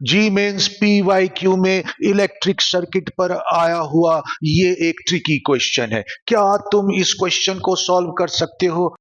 जी mains PYQ में electric circuit पर आया हुआ ये एक ट्रिकी क्वेश्चन है। क्या तुम इस क्वेश्चन को सॉल्व कर सकते हो?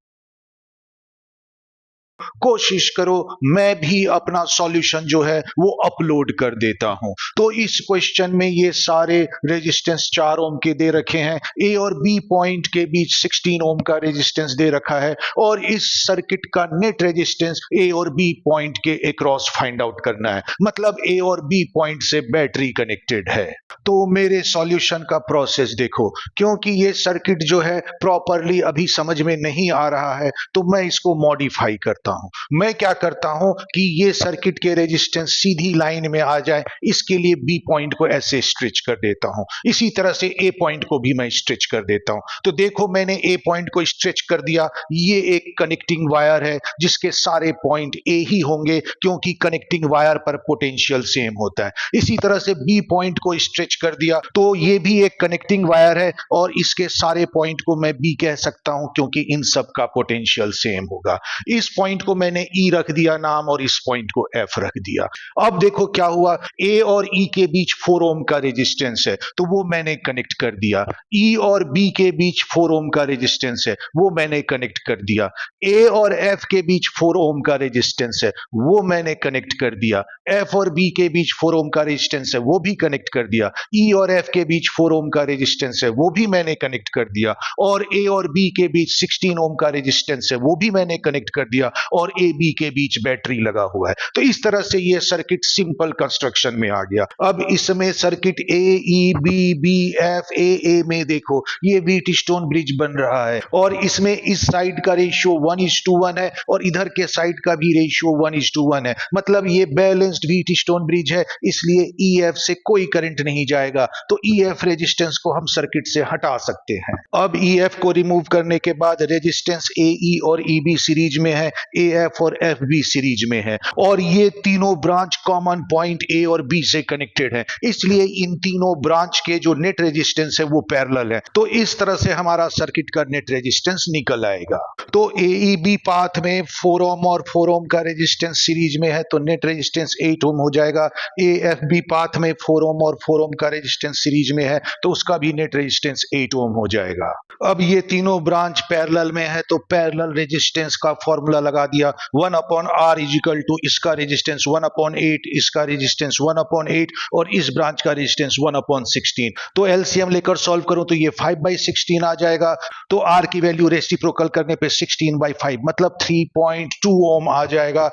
कोशिश करो। मैं भी अपना सॉल्यूशन जो है वो अपलोड कर देता हूं। तो इस क्वेश्चन में ये सारे रेजिस्टेंस 4 ओम के दे रखे हैं। ए और बी पॉइंट के बीच 16 ओम का रेजिस्टेंस दे रखा है और इस सर्किट का नेट रेजिस्टेंस ए और बी पॉइंट के अक्रॉस फाइंड आउट करना है। मतलब ए और बी पॉइंट से बैटरी कनेक्टेड है। तो मेरे सॉल्यूशन का प्रोसेस देखो। क्योंकि ये सर्किट जो है प्रॉपरली अभी समझ में नहीं आ रहा है, तो मैं इसको मॉडिफाई करता हूं। मैं क्या करता हूं कि ये सर्किट के रेजिस्टेंस सीधी लाइन में आ जाए, इसके लिए बी पॉइंट को ऐसे स्ट्रेच कर देता हूं। इसी तरह से ए पॉइंट को भी मैं स्ट्रेच कर देता हूं। तो देखो मैंने ए पॉइंट को स्ट्रेच कर दिया। ये एक कनेक्टिंग वायर है जिसके सारे पॉइंट ए ही होंगे, क्योंकि कनेक्टिंग वायर पर पोटेंशियल सेम होता है। इसी तरह से बी पॉइंट को स्ट्रेच कर दिया, तो ये भी एक कनेक्टिंग वायर है और इसके सारे पॉइंट को मैं बी कह सकता हूं, क्योंकि इन सब का पोटेंशियल सेम होगा। इस पॉइंट को मैंने ई रख दिया नाम और इस पॉइंट को एफ रख दिया। अब देखो क्या हुआ। ए और ई के बीच 4 ओम का रेजिस्टेंस है, तो वो मैंने कनेक्ट कर दिया। ई और बी के बीच 4 ओम का रेजिस्टेंस है, वो मैंने कनेक्ट कर दिया। ए और एफ के बीच 4 ओम का रेजिस्टेंस है, वो मैंने कनेक्ट कर दिया। एफ और बी के बीच 4 ओम का रेजिस्टेंस है, वो भी कनेक्ट कर दिया। ई और एफ के बीच 4 ओम का रेजिस्टेंस है, वो भी मैंने कनेक्ट कर दिया। और ए और बी के बीच 16 ओम का रेजिस्टेंस है, वो भी मैंने कनेक्ट कर दिया। और ए बी के बीच बैटरी लगा हुआ है। तो इस तरह से ये सर्किट सिंपल कंस्ट्रक्शन में आ गया। अब इसमें circuit A E B B F A में देखो ये व्हीट स्टोन ब्रिज बन रहा है और इसमें इस साइड का रेशियो 1:1 है और इधर के साइड का भी रेशियो 1:1 है। मतलब ये बैलेंस्ड व्हीट स्टोन ब्रिज है, इसलिए EF से कोई करंट नहीं जाएगा। तो EF रेजिस्टेंस को हम सर्किट से हटा सकते हैं। अब EF को रिमूव करने के बाद रेजिस्टेंस AE और EB सीरीज में है, AF और FB सीरीज में है और ये तीनों ब्रांच कॉमन पॉइंट A और B से कनेक्टेड है, इसलिए इन तीनों ब्रांच के जो नेट रेजिस्टेंस है वो पैरेलल है। तो इस तरह से हमारा सर्किट का नेट रेजिस्टेंस निकल आएगा। तो AEB पाथ में 4 ओम और 4 ओम का रेजिस्टेंस सीरीज में है, तो नेट रेजिस्टेंस 8 ओम हो जाएगा। AFB पाथ में 4 ओम और 4 ओम का रेजिस्टेंस सीरीज में है, तो उसका भी नेट रेजिस्टेंस 8 ओम हो जाएगा। अब ये तीनों ब्रांच पैरेलल में है, तो पैरेलल रेजिस्टेंस का फॉर्मूला लगा दिया। 1/R इजिकल टू इसका रेजिस्टेंस 1/8, इसका रेजिस्टेंस 1/8 और इस ब्रांच का रेजिस्टेंस 1/16। तो एलसीएम लेकर सॉल्व करो तो ये 5/16 आ जाएगा। तो R की वैल्यू रेसिप्रोकल करने पे 16/5 मतलब 3.2 ओम आ जाएगा।